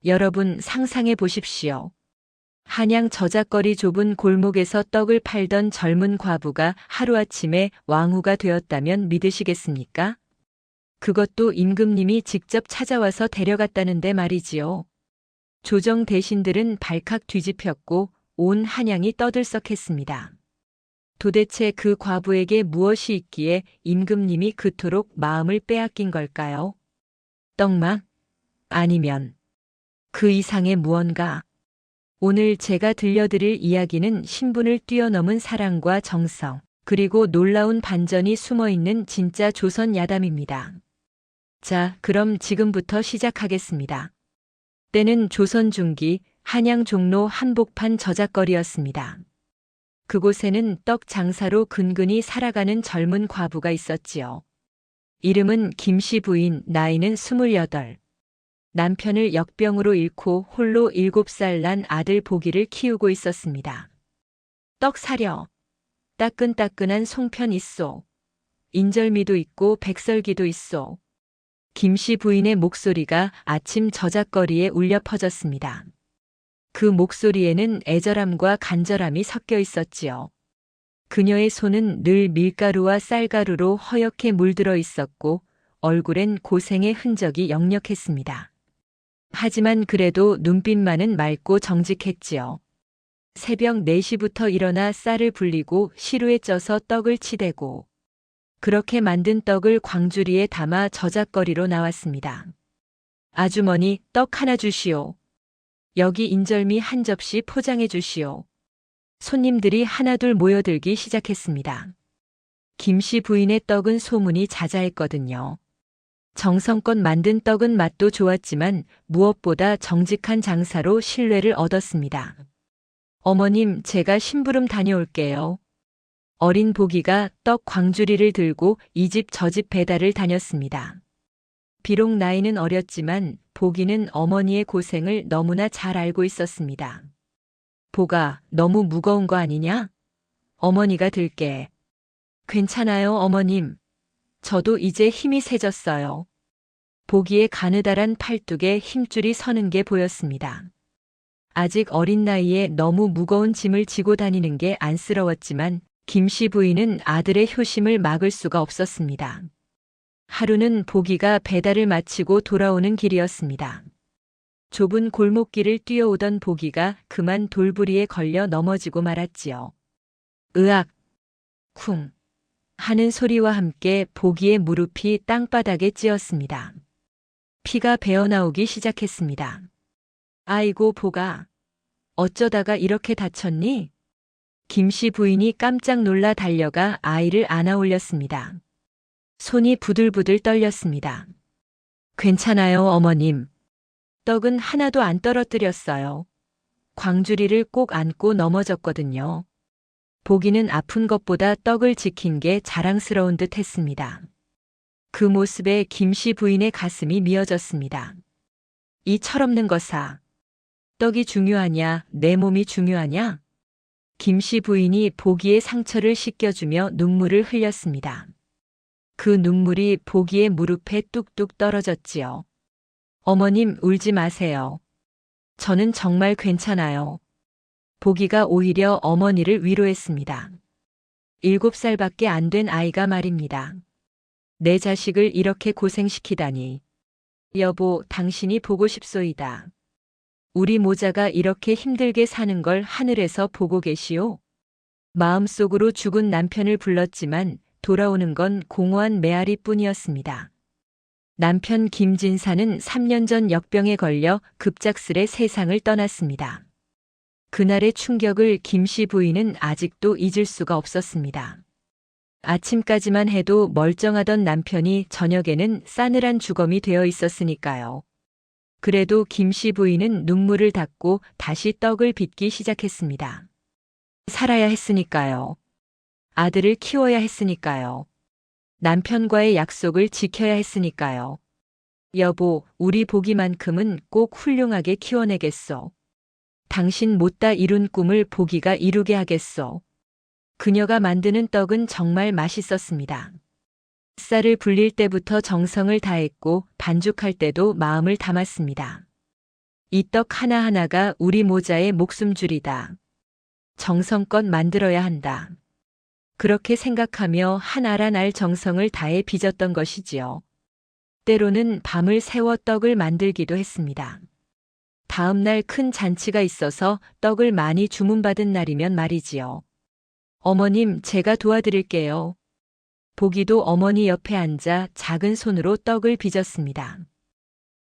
여러분 상상해 보십시오. 한양 저작거리 좁은 골목에서 떡을 팔던 젊은 과부가 하루아침에 왕후가 되었다면 믿으시겠습니까? 그것도 임금님이 직접 찾아와서 데려갔다는데 말이지요. 조정 대신들은 발칵 뒤집혔고 온 한양이 떠들썩했습니다. 도대체 그 과부에게 무엇이 있기에 임금님이 그토록 마음을 빼앗긴 걸까요? 떡막? 아니면 그 이상의 무언가? 오늘 제가 들려드릴 이야기는 신분을 뛰어넘은 사랑과 정성, 그리고 놀라운 반전이 숨어있는 진짜 조선 야담입니다. 자, 그럼 지금부터 시작하겠습니다. 때는 조선 중기 한양 종로 한복판 저작거리였습니다. 그곳에는 떡 장사로 근근히 살아가는 젊은 과부가 있었지요. 이름은 김씨 부인, 나이는 28. 남편을 역병으로 잃고 홀로 7살 난 아들 보기를 키우고 있었습니다. 떡 사려. 따끈따끈한 송편 있소. 인절미도 있고 백설기도 있소. 김씨 부인의 목소리가 아침 저작거리에 울려 퍼졌습니다. 그 목소리에는 애절함과 간절함이 섞여 있었지요. 그녀의 손은 늘 밀가루와 쌀가루로 허옇게 물들어 있었고 얼굴엔 고생의 흔적이 역력했습니다. 하지만 그래도 눈빛만은 맑고 정직했지요. 새벽 4시부터 일어나 쌀을 불리고 시루에 쪄서 떡을 치대고 그렇게 만든 떡을 광주리에 담아 저작거리로 나왔습니다. 아주머니, 떡 하나 주시오. 여기 인절미 한 접시 포장해 주시오. 손님들이 하나둘 모여들기 시작했습니다. 김씨 부인의 떡은 소문이 자자했거든요. 정성껏 만든 떡은 맛도 좋았지만 무엇보다 정직한 장사로 신뢰를 얻었습니다. 어머님, 제가 심부름 다녀올게요. 어린 보기가 떡 광주리를 들고 이 집 저 집 배달을 다녔습니다. 비록 나이는 어렸지만 보기는 어머니의 고생을 너무나 잘 알고 있었습니다. 보가, 너무 무거운 거 아니냐? 어머니가 들게. 괜찮아요, 어머님. 저도 이제 힘이 세졌어요. 보기에 가느다란 팔뚝에 힘줄이 서는 게 보였습니다. 아직 어린 나이에 너무 무거운 짐을 지고 다니는 게 안쓰러웠지만 김씨 부인은 아들의 효심을 막을 수가 없었습니다. 하루는 보기가 배달을 마치고 돌아오는 길이었습니다. 좁은 골목길을 뛰어오던 보기가 그만 돌부리에 걸려 넘어지고 말았지요. 으악! 쿵! 하는 소리와 함께 보기의 무릎이 땅바닥에 찧었습니다. 피가 배어나오기 시작했습니다. 아이고 보가, 어쩌다가 이렇게 다쳤니? 김씨 부인이 깜짝 놀라 달려가 아이를 안아 올렸습니다. 손이 부들부들 떨렸습니다. 괜찮아요, 어머님. 떡은 하나도 안 떨어뜨렸어요. 광주리를 꼭 안고 넘어졌거든요. 보기는 아픈 것보다 떡을 지킨 게 자랑스러운 듯 했습니다. 그 모습에 김씨 부인의 가슴이 미어졌습니다. 이 철없는 거사. 떡이 중요하냐, 내 몸이 중요하냐? 김씨 부인이 보기의 상처를 씻겨주며 눈물을 흘렸습니다. 그 눈물이 보기의 무릎에 뚝뚝 떨어졌지요. 어머님, 울지 마세요. 저는 정말 괜찮아요. 보기가 오히려 어머니를 위로했습니다. 7살밖에 안 된 아이가 말입니다. 내 자식을 이렇게 고생시키다니. 여보, 당신이 보고 싶소이다. 우리 모자가 이렇게 힘들게 사는 걸 하늘에서 보고 계시오? 마음속으로 죽은 남편을 불렀지만 돌아오는 건 공허한 메아리뿐이었습니다. 남편 김진사는 3년 전 역병에 걸려 급작스레 세상을 떠났습니다. 그날의 충격을 김씨 부인은 아직도 잊을 수가 없었습니다. 아침까지만 해도 멀쩡하던 남편이 저녁에는 싸늘한 주검이 되어 있었으니까요. 그래도 김씨 부인은 눈물을 닦고 다시 떡을 빚기 시작했습니다. 살아야 했으니까요. 아들을 키워야 했으니까요. 남편과의 약속을 지켜야 했으니까요. 여보, 우리 보기만큼은 꼭 훌륭하게 키워내겠소. 당신 못다 이룬 꿈을 보기가 이루게 하겠소. 그녀가 만드는 떡은 정말 맛있었습니다. 쌀을 불릴 때부터 정성을 다했고 반죽할 때도 마음을 담았습니다. 이 떡 하나하나가 우리 모자의 목숨줄이다. 정성껏 만들어야 한다. 그렇게 생각하며 한 알 한 알 정성을 다해 빚었던 것이지요. 때로는 밤을 새워 떡을 만들기도 했습니다. 다음 날 큰 잔치가 있어서 떡을 많이 주문받은 날이면 말이지요. 어머님, 제가 도와드릴게요. 보기도 어머니 옆에 앉아 작은 손으로 떡을 빚었습니다.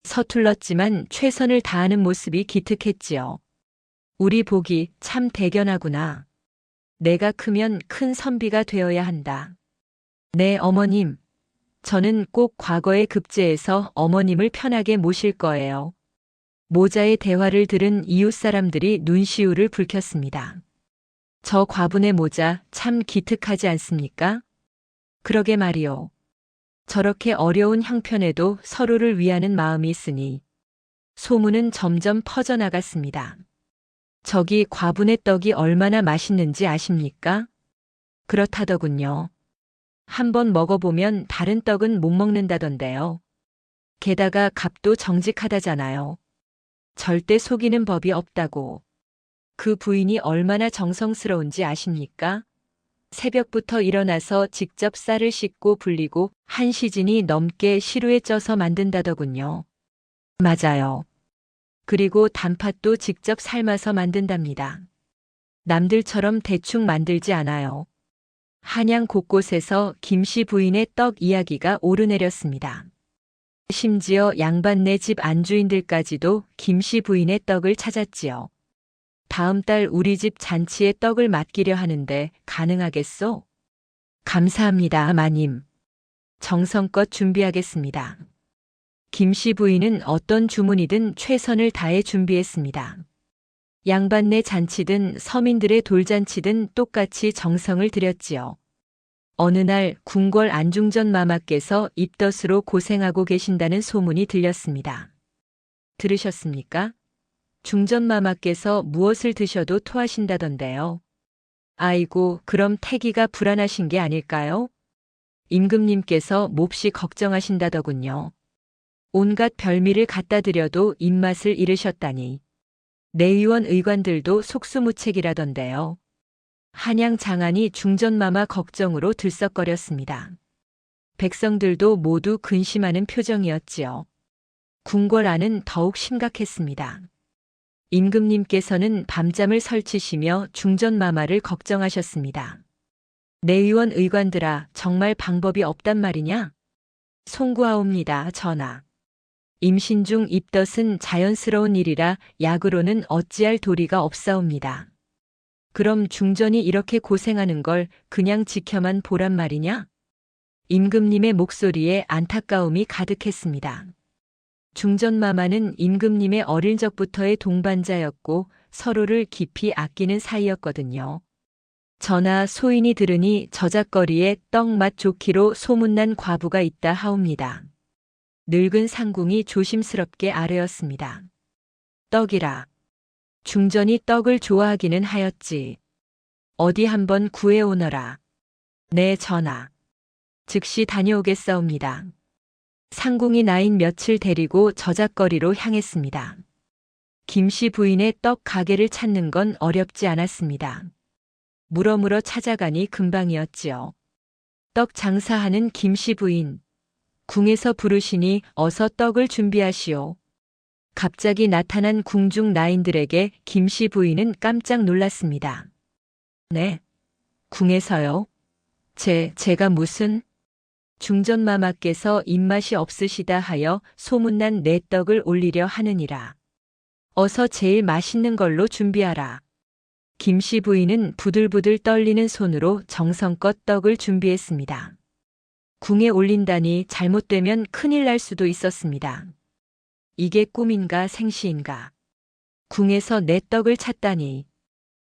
서툴렀지만 최선을 다하는 모습이 기특했지요. 우리 보기 참 대견하구나. 내가 크면 큰 선비가 되어야 한다. 네, 어머님. 저는 꼭 과거에 급제해서 어머님을 편하게 모실 거예요. 모자의 대화를 들은 이웃 사람들이 눈시울을 붉혔습니다. 저 과분의 모자 참 기특하지 않습니까? 그러게 말이요. 저렇게 어려운 형편에도 서로를 위하는 마음이 있으니 소문은 점점 퍼져나갔습니다. 저기 과분의 떡이 얼마나 맛있는지 아십니까? 그렇다더군요. 한번 먹어보면 다른 떡은 못 먹는다던데요. 게다가 값도 정직하다잖아요. 절대 속이는 법이 없다고. 그 부인이 얼마나 정성스러운지 아십니까? 새벽부터 일어나서 직접 쌀을 씻고 불리고 1시즌이 넘게 시루에 쪄서 만든다더군요. 맞아요. 그리고 단팥도 직접 삶아서 만든답니다. 남들처럼 대충 만들지 않아요. 한양 곳곳에서 김씨 부인의 떡 이야기가 오르내렸습니다. 심지어 양반네 집 안주인들까지도 김씨 부인의 떡을 찾았지요. 다음 달 우리 집 잔치에 떡을 맡기려 하는데 가능하겠소? 감사합니다, 마님. 정성껏 준비하겠습니다. 김씨 부인은 어떤 주문이든 최선을 다해 준비했습니다. 양반네 잔치든 서민들의 돌잔치든 똑같이 정성을 들였지요. 어느 날 궁궐 안중전 마마께서 입덧으로 고생하고 계신다는 소문이 들렸습니다. 들으셨습니까? 중전 마마께서 무엇을 드셔도 토하신다던데요. 아이고, 그럼 태기가 불안하신 게 아닐까요? 임금님께서 몹시 걱정하신다더군요. 온갖 별미를 갖다 드려도 입맛을 잃으셨다니. 내의원 의관들도 속수무책이라던데요. 한양 장안이 중전마마 걱정으로 들썩거렸습니다. 백성들도 모두 근심하는 표정이었지요. 궁궐 안은 더욱 심각했습니다. 임금님께서는 밤잠을 설치시며 중전마마를 걱정하셨습니다. 내의원 의관들아, 정말 방법이 없단 말이냐? 송구하옵니다, 전하. 임신 중 입덧은 자연스러운 일이라 약으로는 어찌할 도리가 없사옵니다. 그럼 중전이 이렇게 고생하는 걸 그냥 지켜만 보란 말이냐? 임금님의 목소리에 안타까움이 가득했습니다. 중전마마는 임금님의 어릴 적부터의 동반자였고 서로를 깊이 아끼는 사이였거든요. 전하, 소인이 들으니 저작거리에 떡 맛 좋기로 소문난 과부가 있다 하옵니다. 늙은 상궁이 조심스럽게 아뢰었습니다. 떡이라. 중전이 떡을 좋아하기는 하였지. 어디 한번 구해오너라. 네, 전하. 즉시 다녀오겠사옵니다. 상궁이 나인 며칠 데리고 저작거리로 향했습니다. 김씨 부인의 떡 가게를 찾는 건 어렵지 않았습니다. 물어물어 찾아가니 금방이었지요. 떡 장사하는 김씨 부인. 궁에서 부르시니 어서 떡을 준비하시오. 갑자기 나타난 궁중 나인들에게 김씨 부인은 깜짝 놀랐습니다. 네. 궁에서요? 제가 무슨? 중전마마께서 입맛이 없으시다 하여 소문난 내 떡을 올리려 하느니라. 어서 제일 맛있는 걸로 준비하라. 김씨 부인은 부들부들 떨리는 손으로 정성껏 떡을 준비했습니다. 궁에 올린다니 잘못되면 큰일 날 수도 있었습니다. 이게 꿈인가 생시인가. 궁에서 내 떡을 찾다니.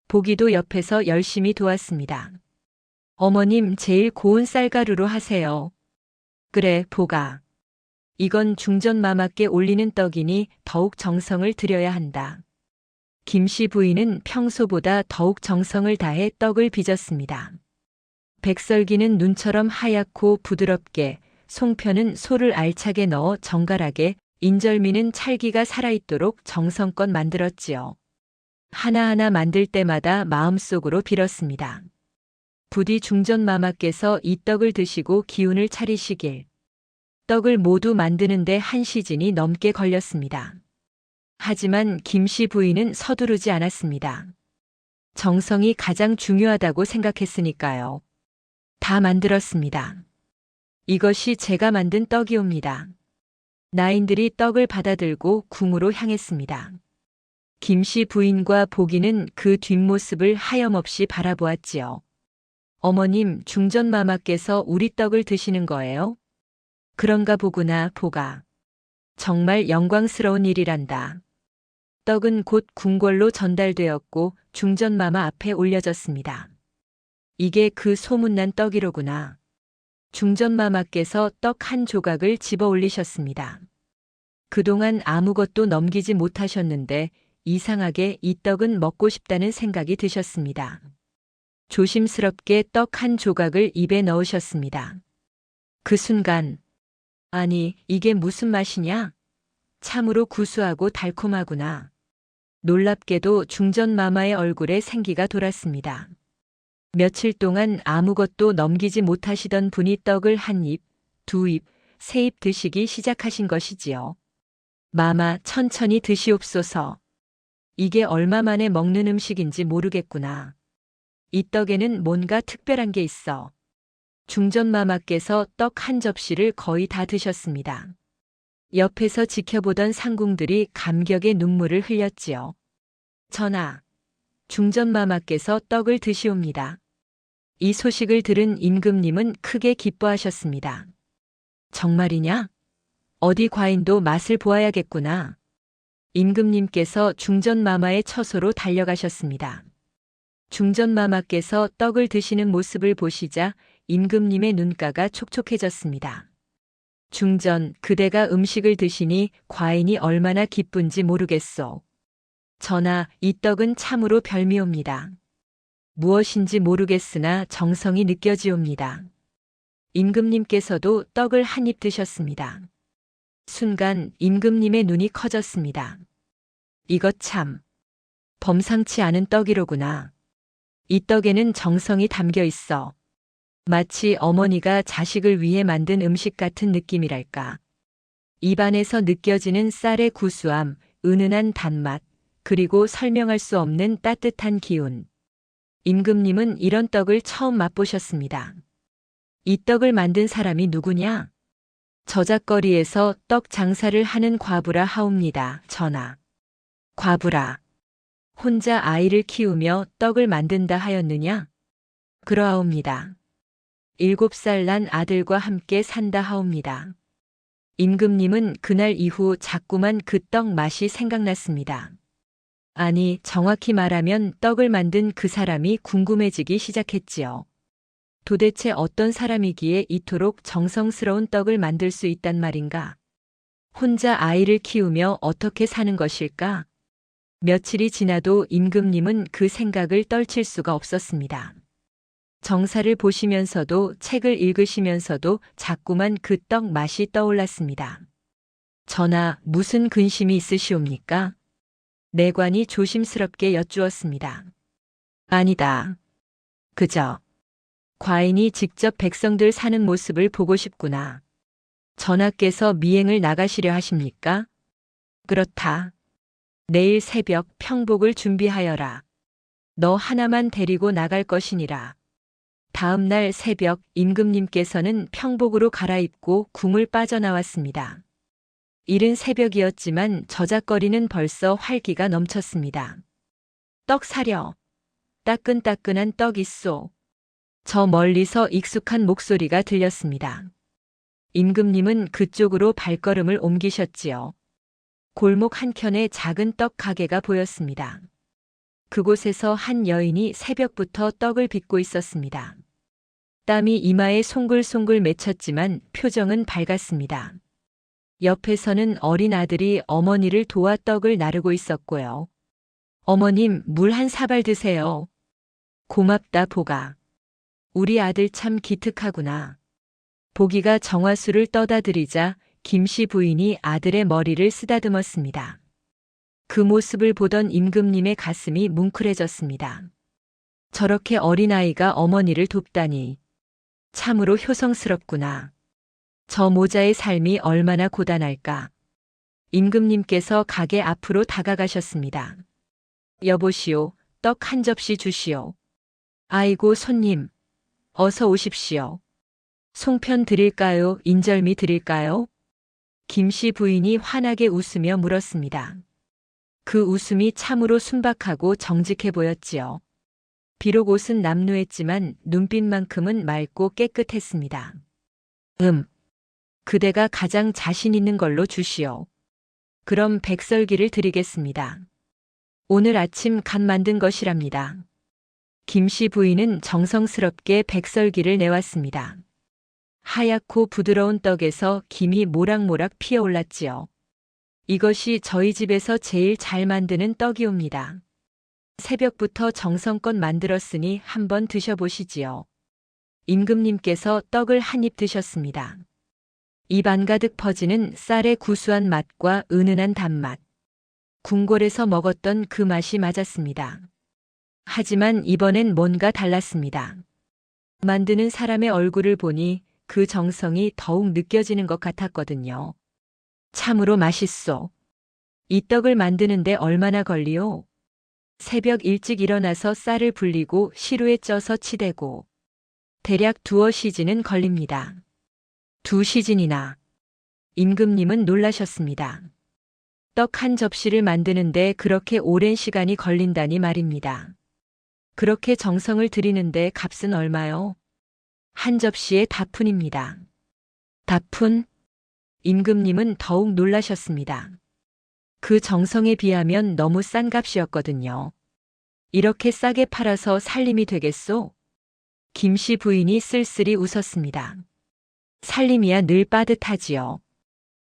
보기도 옆에서 열심히 도왔습니다. 어머님, 제일 고운 쌀가루로 하세요. 그래, 보가. 이건 중전마마께 올리는 떡이니 더욱 정성을 들여야 한다. 김씨 부인은 평소보다 더욱 정성을 다해 떡을 빚었습니다. 백설기는 눈처럼 하얗고 부드럽게, 송편은 소를 알차게 넣어 정갈하게, 인절미는 찰기가 살아있도록 정성껏 만들었지요. 하나하나 만들 때마다 마음속으로 빌었습니다. 부디 중전마마께서 이 떡을 드시고 기운을 차리시길. 떡을 모두 만드는데 한 시즌이 넘게 걸렸습니다. 하지만 김씨 부인은 서두르지 않았습니다. 정성이 가장 중요하다고 생각했으니까요. 다 만들었습니다. 이것이 제가 만든 떡이옵니다. 나인들이 떡을 받아들고 궁으로 향했습니다. 김씨 부인과 보기는 그 뒷모습을 하염없이 바라보았지요. 어머님, 중전마마께서 우리 떡을 드시는 거예요? 그런가 보구나, 보가. 정말 영광스러운 일이란다. 떡은 곧 궁궐로 전달되었고 중전마마 앞에 올려졌습니다. 이게 그 소문난 떡이로구나. 중전마마께서 떡 한 조각을 집어 올리셨습니다. 그동안 아무것도 넘기지 못하셨는데 이상하게 이 떡은 먹고 싶다는 생각이 드셨습니다. 조심스럽게 떡 한 조각을 입에 넣으셨습니다. 그 순간, 아니, 이게 무슨 맛이냐? 참으로 구수하고 달콤하구나. 놀랍게도 중전마마의 얼굴에 생기가 돌았습니다. 며칠 동안 아무것도 넘기지 못하시던 분이 떡을 한 입, 두 입, 세 입 드시기 시작하신 것이지요. 마마, 천천히 드시옵소서. 이게 얼마 만에 먹는 음식인지 모르겠구나. 이 떡에는 뭔가 특별한 게 있어. 중전마마께서 떡 한 접시를 거의 다 드셨습니다. 옆에서 지켜보던 상궁들이 감격의 눈물을 흘렸지요. 전하, 중전마마께서 떡을 드시옵니다. 이 소식을 들은 임금님은 크게 기뻐하셨습니다. 정말이냐? 어디 과인도 맛을 보아야겠구나. 임금님께서 중전마마의 처소로 달려가셨습니다. 중전마마께서 떡을 드시는 모습을 보시자 임금님의 눈가가 촉촉해졌습니다. 중전, 그대가 음식을 드시니 과인이 얼마나 기쁜지 모르겠소. 전하, 이 떡은 참으로 별미옵니다. 무엇인지 모르겠으나 정성이 느껴지옵니다. 임금님께서도 떡을 한 입 드셨습니다. 순간 임금님의 눈이 커졌습니다. 이것 참 범상치 않은 떡이로구나. 이 떡에는 정성이 담겨 있어. 마치 어머니가 자식을 위해 만든 음식 같은 느낌이랄까. 입안에서 느껴지는 쌀의 구수함, 은은한 단맛, 그리고 설명할 수 없는 따뜻한 기운. 임금님은 이런 떡을 처음 맛보셨습니다. 이 떡을 만든 사람이 누구냐? 저작거리에서 떡 장사를 하는 과부라 하옵니다, 전하. 과부라. 혼자 아이를 키우며 떡을 만든다 하였느냐? 그러하옵니다. 7살 난 아들과 함께 산다 하옵니다. 임금님은 그날 이후 자꾸만 그 떡 맛이 생각났습니다. 아니, 정확히 말하면 떡을 만든 그 사람이 궁금해지기 시작했지요. 도대체 어떤 사람이기에 이토록 정성스러운 떡을 만들 수 있단 말인가? 혼자 아이를 키우며 어떻게 사는 것일까? 며칠이 지나도 임금님은 그 생각을 떨칠 수가 없었습니다. 정사를 보시면서도 책을 읽으시면서도 자꾸만 그 떡 맛이 떠올랐습니다. 전하, 무슨 근심이 있으시옵니까? 내관이 조심스럽게 여쭈었습니다. 아니다. 그저 과인이 직접 백성들 사는 모습을 보고 싶구나. 전하께서 미행을 나가시려 하십니까? 그렇다. 내일 새벽 평복을 준비하여라. 너 하나만 데리고 나갈 것이니라. 다음 날 새벽 임금님께서는 평복으로 갈아입고 궁을 빠져나왔습니다. 이른 새벽이었지만 저작거리는 벌써 활기가 넘쳤습니다. 떡 사려. 따끈따끈한 떡 있소. 저 멀리서 익숙한 목소리가 들렸습니다. 임금님은 그쪽으로 발걸음을 옮기셨지요. 골목 한켠에 작은 떡 가게가 보였습니다. 그곳에서 한 여인이 새벽부터 떡을 빚고 있었습니다. 땀이 이마에 송글송글 맺혔지만 표정은 밝았습니다. 옆에서는 어린 아들이 어머니를 도와 떡을 나르고 있었고요. 어머님, 물 한 사발 드세요. 고맙다, 보가. 우리 아들 참 기특하구나. 보기가 정화수를 떠다 드리자 김씨 부인이 아들의 머리를 쓰다듬었습니다. 그 모습을 보던 임금님의 가슴이 뭉클해졌습니다. 저렇게 어린아이가 어머니를 돕다니 참으로 효성스럽구나. 저 모자의 삶이 얼마나 고단할까. 임금님께서 가게 앞으로 다가가셨습니다. 여보시오, 떡 한 접시 주시오. 아이고 손님, 어서 오십시오. 송편 드릴까요? 인절미 드릴까요? 김씨 부인이 환하게 웃으며 물었습니다. 그 웃음이 참으로 순박하고 정직해 보였지요. 비록 옷은 남루했지만 눈빛만큼은 맑고 깨끗했습니다. 그대가 가장 자신 있는 걸로 주시오. 그럼 백설기를 드리겠습니다. 오늘 아침 갓 만든 것이랍니다. 김씨 부인은 정성스럽게 백설기를 내왔습니다. 하얗고 부드러운 떡에서 김이 모락모락 피어올랐지요. 이것이 저희 집에서 제일 잘 만드는 떡이옵니다. 새벽부터 정성껏 만들었으니 한번 드셔보시지요. 임금님께서 떡을 한 입 드셨습니다. 입 안가득 퍼지는 쌀의 구수한 맛과 은은한 단맛. 궁궐에서 먹었던 그 맛이 맞았습니다. 하지만 이번엔 뭔가 달랐습니다. 만드는 사람의 얼굴을 보니 그 정성이 더욱 느껴지는 것 같았거든요. 참으로 맛있소. 이 떡을 만드는데 얼마나 걸리오? 새벽 일찍 일어나서 쌀을 불리고 시루에 쪄서 치대고 대략 2시즌은 걸립니다. 2시즌이나. 임금님은 놀라셨습니다. 떡 한 접시를 만드는데 그렇게 오랜 시간이 걸린다니 말입니다. 그렇게 정성을 들이는데 값은 얼마요? 한 접시에 다푼입니다. 다푼? 임금님은 더욱 놀라셨습니다. 그 정성에 비하면 너무 싼 값이었거든요. 이렇게 싸게 팔아서 살림이 되겠소? 김씨 부인이 쓸쓸히 웃었습니다. 살림이야 늘 빠듯하지요.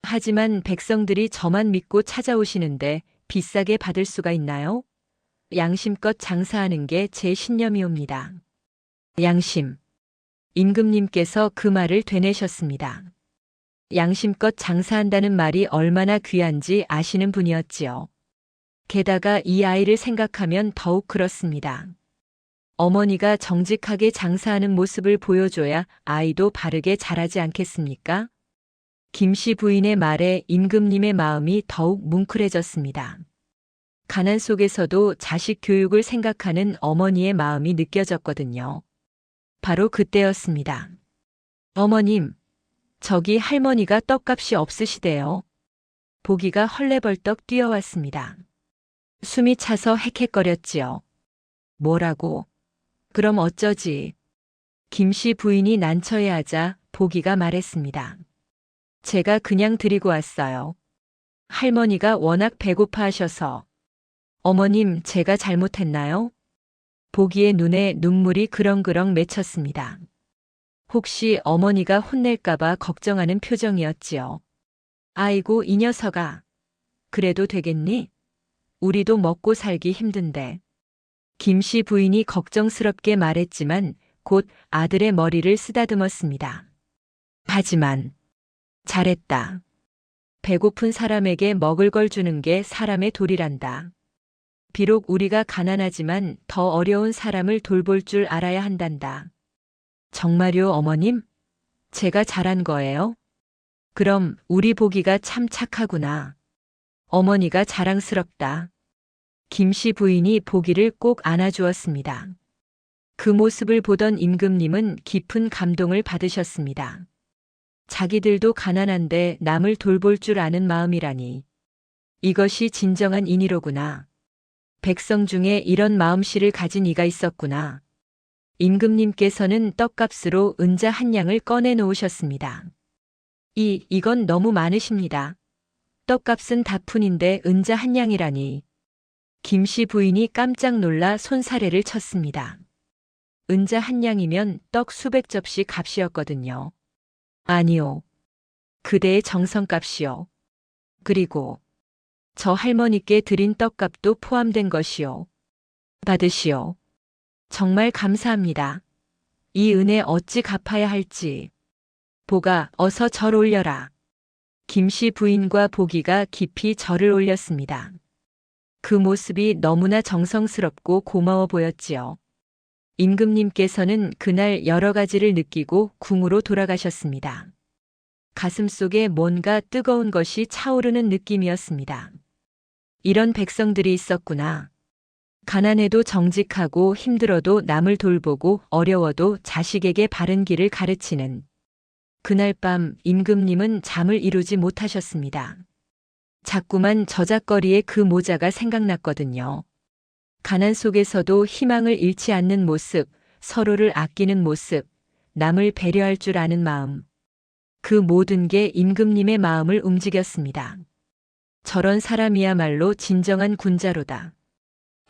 하지만 백성들이 저만 믿고 찾아오시는데 비싸게 받을 수가 있나요? 양심껏 장사하는 게 제 신념이옵니다. 양심. 임금님께서 그 말을 되뇌셨습니다. 양심껏 장사한다는 말이 얼마나 귀한지 아시는 분이었지요. 게다가 이 아이를 생각하면 더욱 그렇습니다. 어머니가 정직하게 장사하는 모습을 보여줘야 아이도 바르게 자라지 않겠습니까? 김씨 부인의 말에 임금님의 마음이 더욱 뭉클해졌습니다. 가난 속에서도 자식 교육을 생각하는 어머니의 마음이 느껴졌거든요. 바로 그때였습니다. 어머님, 저기 할머니가 떡값이 없으시대요. 보기가 헐레벌떡 뛰어왔습니다. 숨이 차서 헥헥거렸지요. 뭐라고? 그럼 어쩌지? 김씨 부인이 난처해하자 보기가 말했습니다. 제가 그냥 드리고 왔어요. 할머니가 워낙 배고파 하셔서. 어머님, 제가 잘못했나요? 보기의 눈에 눈물이 그렁그렁 맺혔습니다. 혹시 어머니가 혼낼까봐 걱정하는 표정이었지요. 아이고, 이 녀석아. 그래도 되겠니? 우리도 먹고 살기 힘든데. 김씨 부인이 걱정스럽게 말했지만 곧 아들의 머리를 쓰다듬었습니다. 하지만 잘했다. 배고픈 사람에게 먹을 걸 주는 게 사람의 도리란다. 비록 우리가 가난하지만 더 어려운 사람을 돌볼 줄 알아야 한단다. 정말요, 어머님? 제가 잘한 거예요? 그럼 우리 보기가 참 착하구나. 어머니가 자랑스럽다. 김씨 부인이 보기를 꼭 안아주었습니다. 그 모습을 보던 임금님은 깊은 감동을 받으셨습니다. 자기들도 가난한데 남을 돌볼 줄 아는 마음이라니. 이것이 진정한 인의로구나. 백성 중에 이런 마음씨를 가진 이가 있었구나. 임금님께서는 떡값으로 은자 한 양을 꺼내 놓으셨습니다. 이건 너무 많으십니다. 떡값은 다푼인데 은자 한 양이라니. 김씨 부인이 깜짝 놀라 손사래를 쳤습니다. 은자 한 양이면 떡 수백 접시 값이었거든요. 아니요. 그대의 정성값이요. 그리고 저 할머니께 드린 떡값도 포함된 것이요. 받으시오. 정말 감사합니다. 이 은혜 어찌 갚아야 할지. 보가, 어서 절 올려라. 김씨 부인과 보기가 깊이 절을 올렸습니다. 그 모습이 너무나 정성스럽고 고마워 보였지요. 임금님께서는 그날 여러 가지를 느끼고 궁으로 돌아가셨습니다. 가슴속에 뭔가 뜨거운 것이 차오르는 느낌이었습니다. 이런 백성들이 있었구나. 가난해도 정직하고 힘들어도 남을 돌보고 어려워도 자식에게 바른 길을 가르치는. 그날 밤 임금님은 잠을 이루지 못하셨습니다. 자꾸만 저작거리의 그 모자가 생각났거든요. 가난 속에서도 희망을 잃지 않는 모습, 서로를 아끼는 모습, 남을 배려할 줄 아는 마음. 그 모든 게 임금님의 마음을 움직였습니다. 저런 사람이야말로 진정한 군자로다.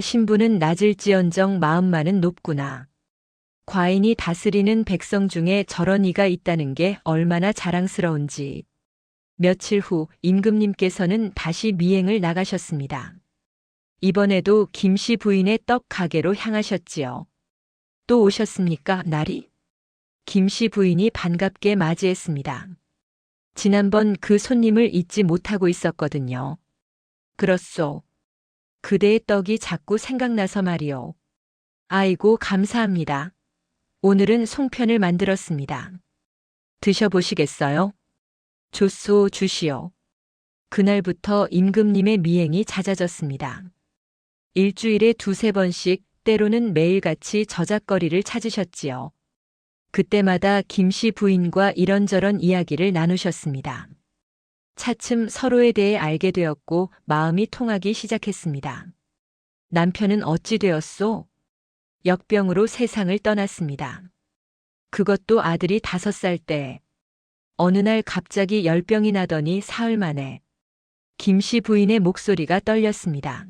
신부는 낮을지언정 마음만은 높구나. 과인이 다스리는 백성 중에 저런 이가 있다는 게 얼마나 자랑스러운지. 며칠 후 임금님께서는 다시 미행을 나가셨습니다. 이번에도 김씨 부인의 떡 가게로 향하셨지요. 또 오셨습니까, 나리? 김씨 부인이 반갑게 맞이했습니다. 지난번 그 손님을 잊지 못하고 있었거든요. 그렇소. 그대의 떡이 자꾸 생각나서 말이오. 아이고, 감사합니다. 오늘은 송편을 만들었습니다. 드셔보시겠어요? 좋소, 주시오. 그날부터 임금님의 미행이 잦아졌습니다. 일주일에 두세 번씩, 때로는 매일같이 저작거리를 찾으셨지요. 그때마다 김씨 부인과 이런저런 이야기를 나누셨습니다. 차츰 서로에 대해 알게 되었고 마음이 통하기 시작했습니다. 남편은 어찌 되었소? 역병으로 세상을 떠났습니다. 그것도 아들이 5살 때. 어느 날 갑자기 열병이 나더니 사흘 만에. 김씨 부인의 목소리가 떨렸습니다.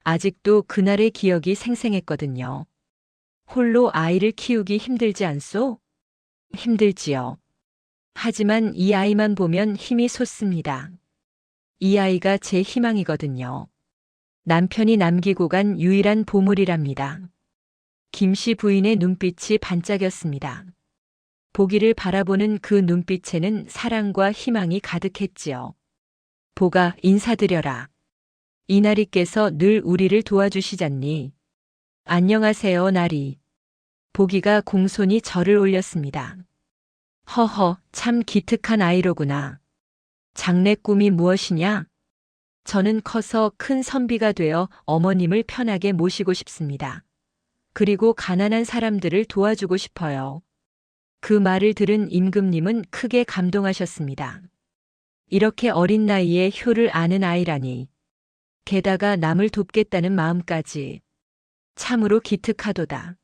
아직도 그날의 기억이 생생했거든요. 홀로 아이를 키우기 힘들지 않소? 힘들지요. 하지만 이 아이만 보면 힘이 솟습니다. 이 아이가 제 희망이거든요. 남편이 남기고 간 유일한 보물이랍니다. 김씨 부인의 눈빛이 반짝였습니다. 보기를 바라보는 그 눈빛에는 사랑과 희망이 가득했지요. 보가, 인사드려라. 이나리께서 늘 우리를 도와주시잖니. 안녕하세요, 나리. 보기가 공손히 절을 올렸습니다. 허허, 참 기특한 아이로구나. 장래 꿈이 무엇이냐? 저는 커서 큰 선비가 되어 어머님을 편하게 모시고 싶습니다. 그리고 가난한 사람들을 도와주고 싶어요. 그 말을 들은 임금님은 크게 감동하셨습니다. 이렇게 어린 나이에 효를 아는 아이라니. 게다가 남을 돕겠다는 마음까지. 참으로 기특하도다.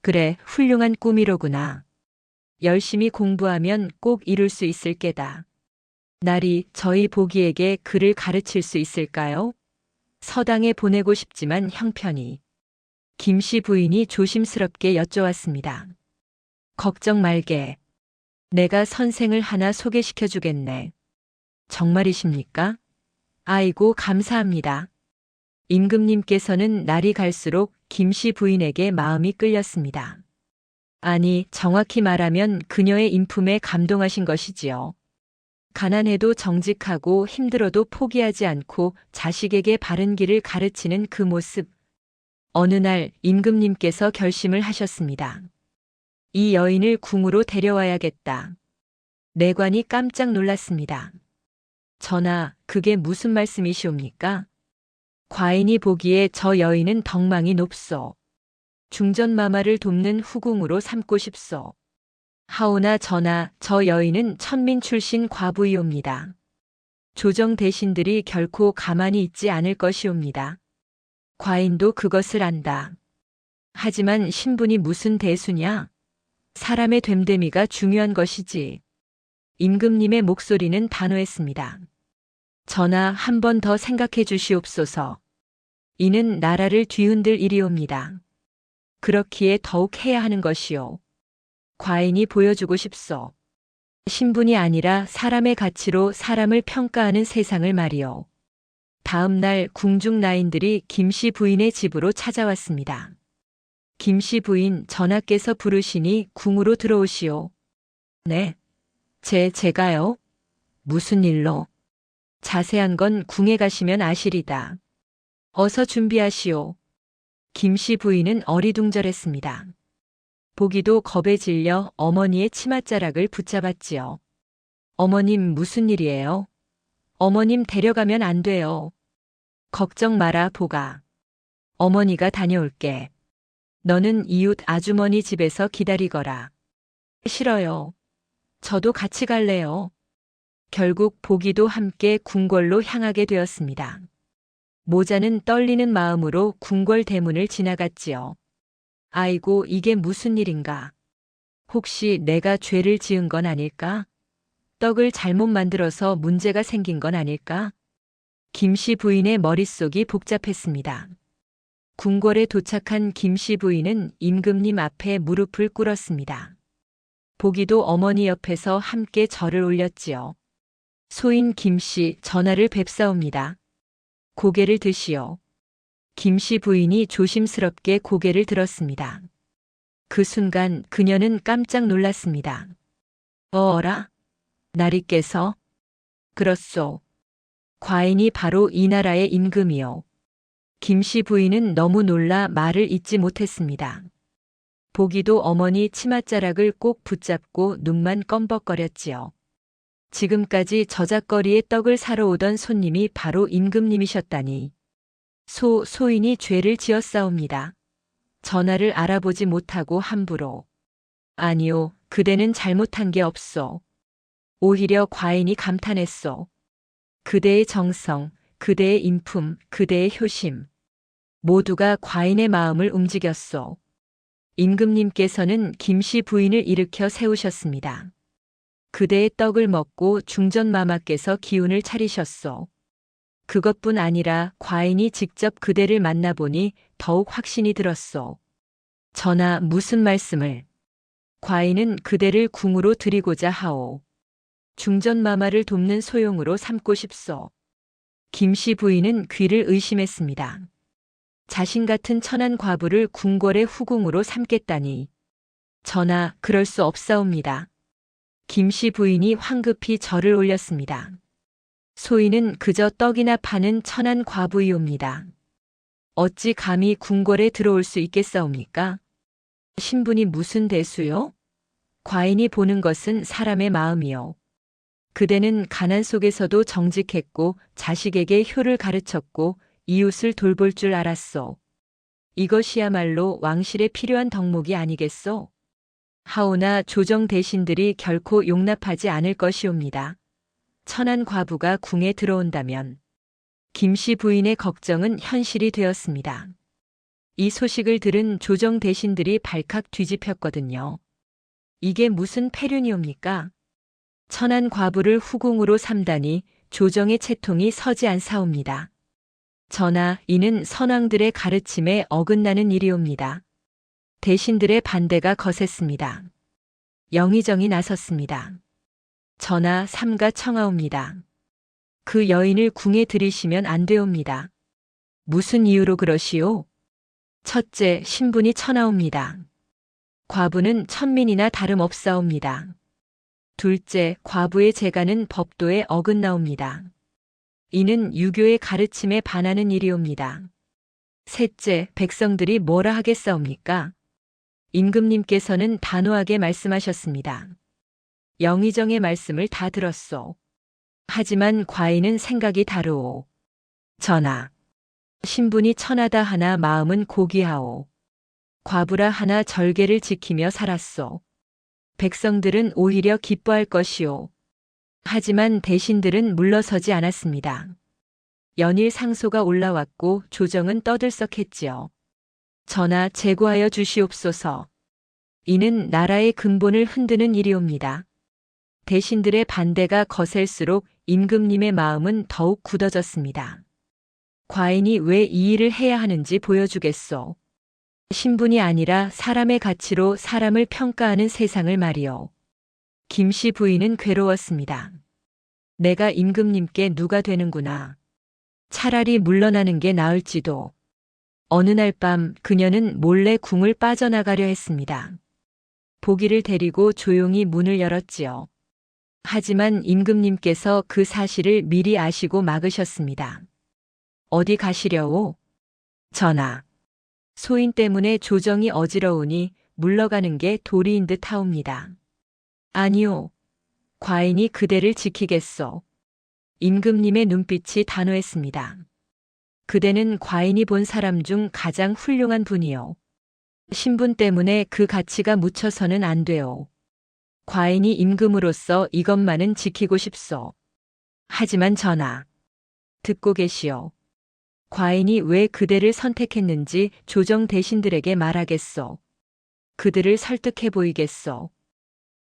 그래, 훌륭한 꿈이로구나. 열심히 공부하면 꼭 이룰 수 있을 게다. 나리, 저희 보기에게 글을 가르칠 수 있을까요? 서당에 보내고 싶지만 형편이. 김씨 부인이 조심스럽게 여쭤왔습니다. 걱정 말게. 내가 선생을 하나 소개시켜 주겠네. 정말이십니까? 아이고, 감사합니다. 임금님께서는 날이 갈수록 김씨 부인에게 마음이 끌렸습니다. 아니, 정확히 말하면 그녀의 인품에 감동하신 것이지요. 가난해도 정직하고 힘들어도 포기하지 않고 자식에게 바른 길을 가르치는 그 모습. 어느 날 임금님께서 결심을 하셨습니다. 이 여인을 궁으로 데려와야겠다. 내관이 깜짝 놀랐습니다. 전하, 그게 무슨 말씀이시옵니까? 과인이 보기에 저 여인은 덕망이 높소. 중전마마를 돕는 후궁으로 삼고 싶소. 하오나 전하, 저 여인은 천민 출신 과부이옵니다. 조정 대신들이 결코 가만히 있지 않을 것이옵니다. 과인도 그것을 안다. 하지만 신분이 무슨 대수냐? 사람의 됨됨이가 중요한 것이지. 임금님의 목소리는 단호했습니다. 전하, 한 번 더 생각해 주시옵소서. 이는 나라를 뒤흔들 일이옵니다. 그렇기에 더욱 해야 하는 것이요. 과인이 보여주고 싶소. 신분이 아니라 사람의 가치로 사람을 평가하는 세상을 말이요. 다음 날 궁중 나인들이 김씨 부인의 집으로 찾아왔습니다. 김씨 부인, 전하께서 부르시니 궁으로 들어오시오. 네. 제가요? 무슨 일로? 자세한 건 궁에 가시면 아시리다. 어서 준비하시오. 김씨 부인은 어리둥절했습니다. 보기도 겁에 질려 어머니의 치맛자락을 붙잡았지요. 어머님 무슨 일이에요? 어머님 데려가면 안 돼요. 걱정 마라 보가. 어머니가 다녀올게. 너는 이웃 아주머니 집에서 기다리거라. 싫어요. 저도 같이 갈래요. 결국 보기도 함께 궁궐로 향하게 되었습니다. 모자는 떨리는 마음으로 궁궐 대문을 지나갔지요. 아이고, 이게 무슨 일인가? 혹시 내가 죄를 지은 건 아닐까? 떡을 잘못 만들어서 문제가 생긴 건 아닐까? 김씨 부인의 머릿속이 복잡했습니다. 궁궐에 도착한 김씨 부인은 임금님 앞에 무릎을 꿇었습니다. 보기도 어머니 옆에서 함께 절을 올렸지요. 소인 김씨 전하를 뵙사옵니다. 고개를 드시오. 김씨 부인이 조심스럽게 고개를 들었습니다. 그 순간 그녀는 깜짝 놀랐습니다. 어라? 나리께서? 그렇소. 과인이 바로 이 나라의 임금이요. 김씨 부인은 너무 놀라 말을 잇지 못했습니다. 보기도 어머니 치맛자락을 꼭 붙잡고 눈만 껌벅거렸지요. 지금까지 저작거리에 떡을 사러 오던 손님이 바로 임금님이셨다니. 소인이 죄를 지었사옵니다. 전하를 알아보지 못하고 함부로. 아니요, 그대는 잘못한 게 없소. 오히려 과인이 감탄했소. 그대의 정성, 그대의 인품, 그대의 효심. 모두가 과인의 마음을 움직였소. 임금님께서는 김씨 부인을 일으켜 세우셨습니다. 그대의 떡을 먹고 중전마마께서 기운을 차리셨소. 그것뿐 아니라 과인이 직접 그대를 만나보니 더욱 확신이 들었소. 전하 무슨 말씀을? 과인은 그대를 궁으로 드리고자 하오. 중전마마를 돕는 소용으로 삼고 싶소. 김씨 부인은 귀를 의심했습니다. 자신 같은 천한 과부를 궁궐의 후궁으로 삼겠다니. 전하, 그럴 수 없사옵니다. 김씨 부인이 황급히 절을 올렸습니다. 소인은 그저 떡이나 파는 천한 과부이옵니다. 어찌 감히 궁궐에 들어올 수 있겠사옵니까? 신분이 무슨 대수요? 과인이 보는 것은 사람의 마음이요. 그대는 가난 속에서도 정직했고 자식에게 효를 가르쳤고 이웃을 돌볼 줄 알았소. 이것이야말로 왕실에 필요한 덕목이 아니겠소? 하오나 조정 대신들이 결코 용납하지 않을 것이옵니다. 천한 과부가 궁에 들어온다면 김씨 부인의 걱정은 현실이 되었습니다. 이 소식을 들은 조정 대신들이 발칵 뒤집혔거든요. 이게 무슨 패륜이옵니까? 천한 과부를 후궁으로 삼다니 조정의 채통이 서지 않사옵니다. 전하, 이는 선왕들의 가르침에 어긋나는 일이옵니다. 대신들의 반대가 거셌습니다. 영의정이 나섰습니다. 전하, 삼가 청하옵니다. 그 여인을 궁에 들이시면 안 되옵니다. 무슨 이유로 그러시오? 첫째, 신분이 천하옵니다. 과부는 천민이나 다름없사옵니다. 둘째, 과부의 재가는 법도에 어긋나옵니다. 이는 유교의 가르침에 반하는 일이옵니다. 셋째, 백성들이 뭐라 하겠사옵니까? 임금님께서는 단호하게 말씀하셨습니다. 영의정의 말씀을 다 들었소. 하지만 과인은 생각이 다르오. 전하, 신분이 천하다 하나 마음은 고귀하오. 과부라 하나 절개를 지키며 살았소. 백성들은 오히려 기뻐할 것이오. 하지만 대신들은 물러서지 않았습니다. 연일 상소가 올라왔고 조정은 떠들썩했지요. 전하, 제고하여 주시옵소서. 이는 나라의 근본을 흔드는 일이옵니다. 대신들의 반대가 거셀수록 임금님의 마음은 더욱 굳어졌습니다. 과인이 왜 이 일을 해야 하는지 보여주겠소. 신분이 아니라 사람의 가치로 사람을 평가하는 세상을 말이오. 김씨 부인은 괴로웠습니다. 내가 임금님께 누가 되는구나. 차라리 물러나는 게 나을지도. 어느 날 밤 그녀는 몰래 궁을 빠져나가려 했습니다. 보기를 데리고 조용히 문을 열었지요. 하지만 임금님께서 그 사실을 미리 아시고 막으셨습니다. 어디 가시려오? 전하. 소인 때문에 조정이 어지러우니 물러가는 게 도리인 듯 하옵니다. 아니요. 과인이 그대를 지키겠소. 임금님의 눈빛이 단호했습니다. 그대는 과인이 본 사람 중 가장 훌륭한 분이요. 신분 때문에 그 가치가 묻혀서는 안 돼요. 과인이 임금으로서 이것만은 지키고 싶소. 하지만 전하. 듣고 계시오. 과인이 왜 그대를 선택했는지 조정 대신들에게 말하겠소. 그들을 설득해 보이겠소.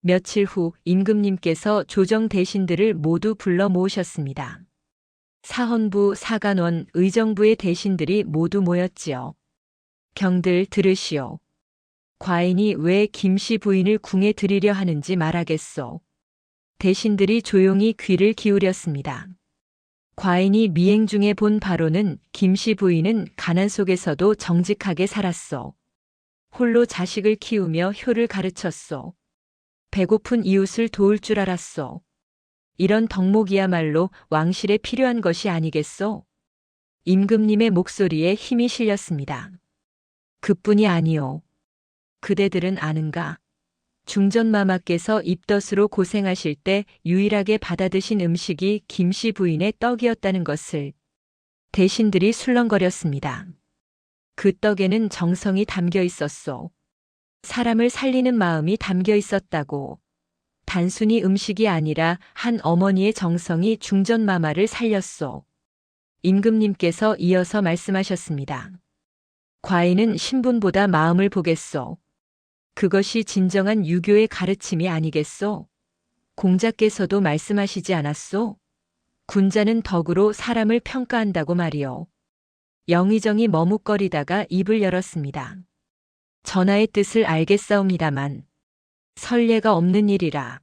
며칠 후 임금님께서 조정 대신들을 모두 불러 모으셨습니다. 사헌부, 사간원, 의정부의 대신들이 모두 모였지요. 경들 들으시오. 과인이 왜 김씨 부인을 궁에 들이려 하는지 말하겠소. 대신들이 조용히 귀를 기울였습니다. 과인이 미행 중에 본 바로는 김씨 부인은 가난 속에서도 정직하게 살았소. 홀로 자식을 키우며 효를 가르쳤소. 배고픈 이웃을 도울 줄 알았소. 이런 덕목이야말로 왕실에 필요한 것이 아니겠소? 임금님의 목소리에 힘이 실렸습니다. 그뿐이 아니오. 그대들은 아는가? 중전마마께서 입덧으로 고생하실 때 유일하게 받아드신 음식이 김씨 부인의 떡이었다는 것을. 대신들이 술렁거렸습니다. 그 떡에는 정성이 담겨 있었소. 사람을 살리는 마음이 담겨 있었다고. 단순히 음식이 아니라 한 어머니의 정성이 중전마마를 살렸소. 임금님께서 이어서 말씀하셨습니다. 과인은 신분보다 마음을 보겠소. 그것이 진정한 유교의 가르침이 아니겠소? 공자께서도 말씀하시지 않았소? 군자는 덕으로 사람을 평가한다고 말이오. 영의정이 머뭇거리다가 입을 열었습니다. 전하의 뜻을 알겠사옵니다만 선례가 없는 일이라.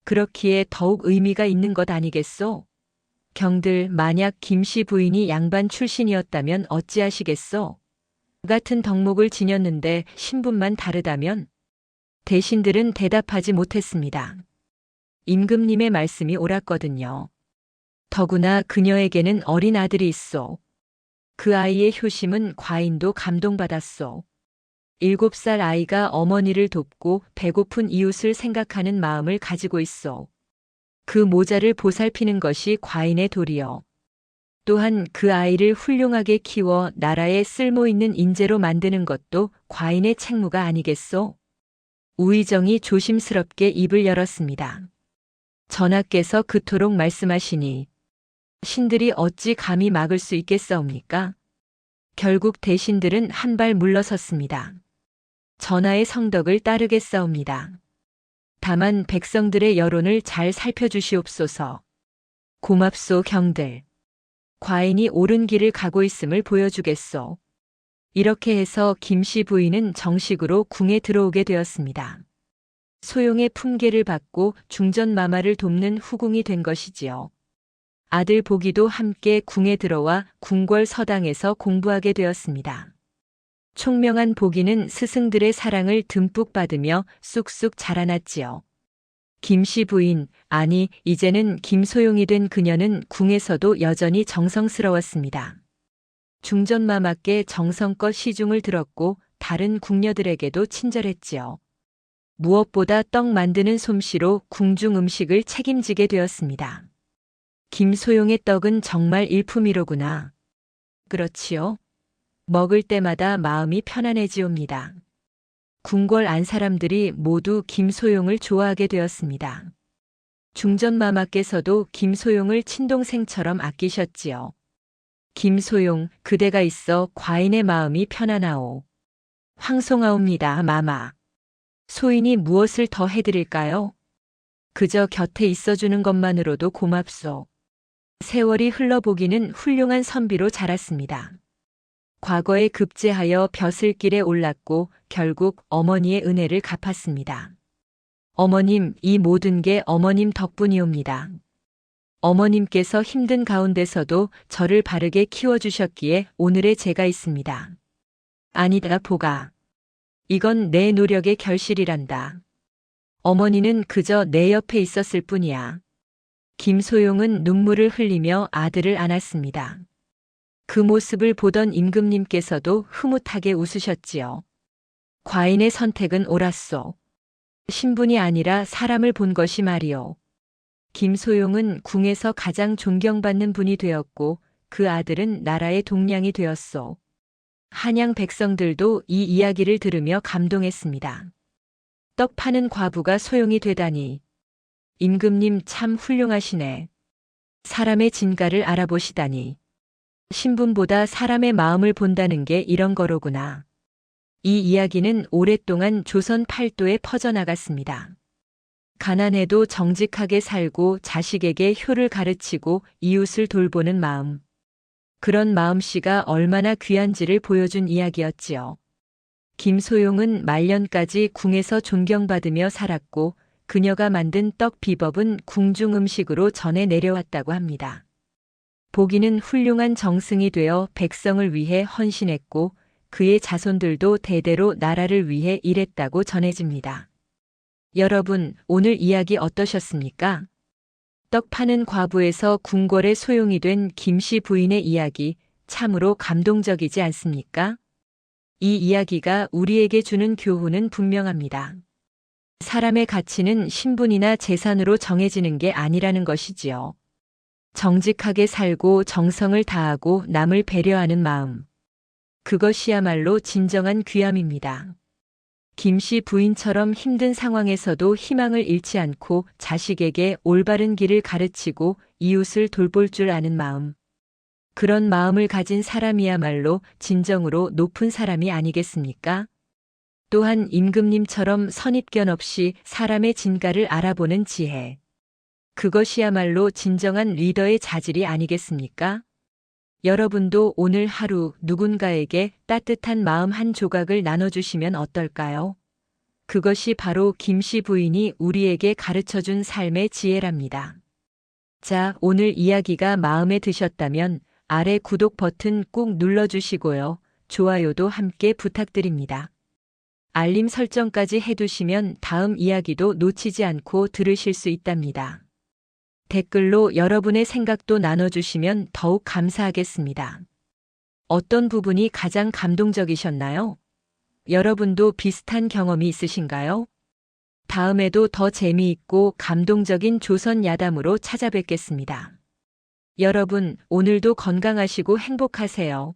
그렇기에 더욱 의미가 있는 것 아니겠소? 경들 만약 김씨 부인이 양반 출신이었다면 어찌하시겠소? 같은 덕목을 지녔는데 신분만 다르다면? 대신들은 대답하지 못했습니다. 임금님의 말씀이 옳았거든요. 더구나 그녀에게는 어린 아들이 있소. 그 아이의 효심은 과인도 감동받았소. 7살 아이가 어머니를 돕고 배고픈 이웃을 생각하는 마음을 가지고 있소. 그 모자를 보살피는 것이 과인의 도리요. 또한 그 아이를 훌륭하게 키워 나라에 쓸모있는 인재로 만드는 것도 과인의 책무가 아니겠소? 우의정이 조심스럽게 입을 열었습니다. 전하께서 그토록 말씀하시니 신들이 어찌 감히 막을 수 있겠사옵니까? 결국 대신들은 한 발 물러섰습니다. 전하의 성덕을 따르겠사옵니다. 다만 백성들의 여론을 잘 살펴주시옵소서. 고맙소 경들. 과인이 옳은 길을 가고 있음을 보여주겠소. 이렇게 해서 김씨 부인은 정식으로 궁에 들어오게 되었습니다. 소용의 품계를 받고 중전마마를 돕는 후궁이 된 것이지요. 아들 보기도 함께 궁에 들어와 궁궐 서당에서 공부하게 되었습니다. 총명한 보기는 스승들의 사랑을 듬뿍 받으며 쑥쑥 자라났지요. 김씨 부인, 아니 이제는 김소용이 된 그녀는 궁에서도 여전히 정성스러웠습니다. 중전마마께 정성껏 시중을 들었고 다른 궁녀들에게도 친절했지요. 무엇보다 떡 만드는 솜씨로 궁중 음식을 책임지게 되었습니다. 김소용의 떡은 정말 일품이로구나. 그렇지요. 먹을 때마다 마음이 편안해지옵니다. 궁궐 안 사람들이 모두 김소용을 좋아하게 되었습니다. 중전마마께서도 김소용을 친동생처럼 아끼셨지요. 김소용, 그대가 있어 과인의 마음이 편안하오. 황송하옵니다, 마마. 소인이 무엇을 더 해드릴까요? 그저 곁에 있어주는 것만으로도 고맙소. 세월이 흘러보기는 훌륭한 선비로 자랐습니다. 과거에 급제하여 벼슬길에 올랐고 결국 어머니의 은혜를 갚았습니다. 어머님, 이 모든 게 어머님 덕분이옵니다. 어머님께서 힘든 가운데서도 저를 바르게 키워주셨기에 오늘의 제가 있습니다. 아니다, 보가. 이건 내 노력의 결실이란다. 어머니는 그저 내 옆에 있었을 뿐이야. 김소용은 눈물을 흘리며 아들을 안았습니다. 그 모습을 보던 임금님께서도 흐뭇하게 웃으셨지요. 과인의 선택은 옳았소. 신분이 아니라 사람을 본 것이 말이오. 김소용은 궁에서 가장 존경받는 분이 되었고 그 아들은 나라의 동량이 되었소. 한양 백성들도 이 이야기를 들으며 감동했습니다. 떡 파는 과부가 소용이 되다니. 임금님 참 훌륭하시네. 사람의 진가를 알아보시다니. 신분보다 사람의 마음을 본다는 게 이런 거로구나. 이 이야기는 오랫동안 조선 팔도에 퍼져나갔습니다. 가난해도 정직하게 살고 자식에게 효를 가르치고 이웃을 돌보는 마음. 그런 마음씨가 얼마나 귀한지를 보여준 이야기였지요. 김소용은 말년까지 궁에서 존경받으며 살았고 그녀가 만든 떡 비법은 궁중 음식으로 전해 내려왔다고 합니다. 보기는 훌륭한 정승이 되어 백성을 위해 헌신했고 그의 자손들도 대대로 나라를 위해 일했다고 전해집니다. 여러분, 오늘 이야기 어떠셨습니까? 떡 파는 과부에서 궁궐의 소용이 된 김씨 부인의 이야기 참으로 감동적이지 않습니까? 이 이야기가 우리에게 주는 교훈은 분명합니다. 사람의 가치는 신분이나 재산으로 정해지는 게 아니라는 것이지요. 정직하게 살고 정성을 다하고 남을 배려하는 마음. 그것이야말로 진정한 귀함입니다. 김씨 부인처럼 힘든 상황에서도 희망을 잃지 않고 자식에게 올바른 길을 가르치고 이웃을 돌볼 줄 아는 마음. 그런 마음을 가진 사람이야말로 진정으로 높은 사람이 아니겠습니까? 또한 임금님처럼 선입견 없이 사람의 진가를 알아보는 지혜. 그것이야말로 진정한 리더의 자질이 아니겠습니까? 여러분도 오늘 하루 누군가에게 따뜻한 마음 한 조각을 나눠주시면 어떨까요? 그것이 바로 김씨 부인이 우리에게 가르쳐준 삶의 지혜랍니다. 자, 오늘 이야기가 마음에 드셨다면 아래 구독 버튼 꾹 눌러주시고요. 좋아요도 함께 부탁드립니다. 알림 설정까지 해두시면 다음 이야기도 놓치지 않고 들으실 수 있답니다. 댓글로 여러분의 생각도 나눠주시면 더욱 감사하겠습니다. 어떤 부분이 가장 감동적이셨나요? 여러분도 비슷한 경험이 있으신가요? 다음에도 더 재미있고 감동적인 조선 야담으로 찾아뵙겠습니다. 여러분, 오늘도 건강하시고 행복하세요.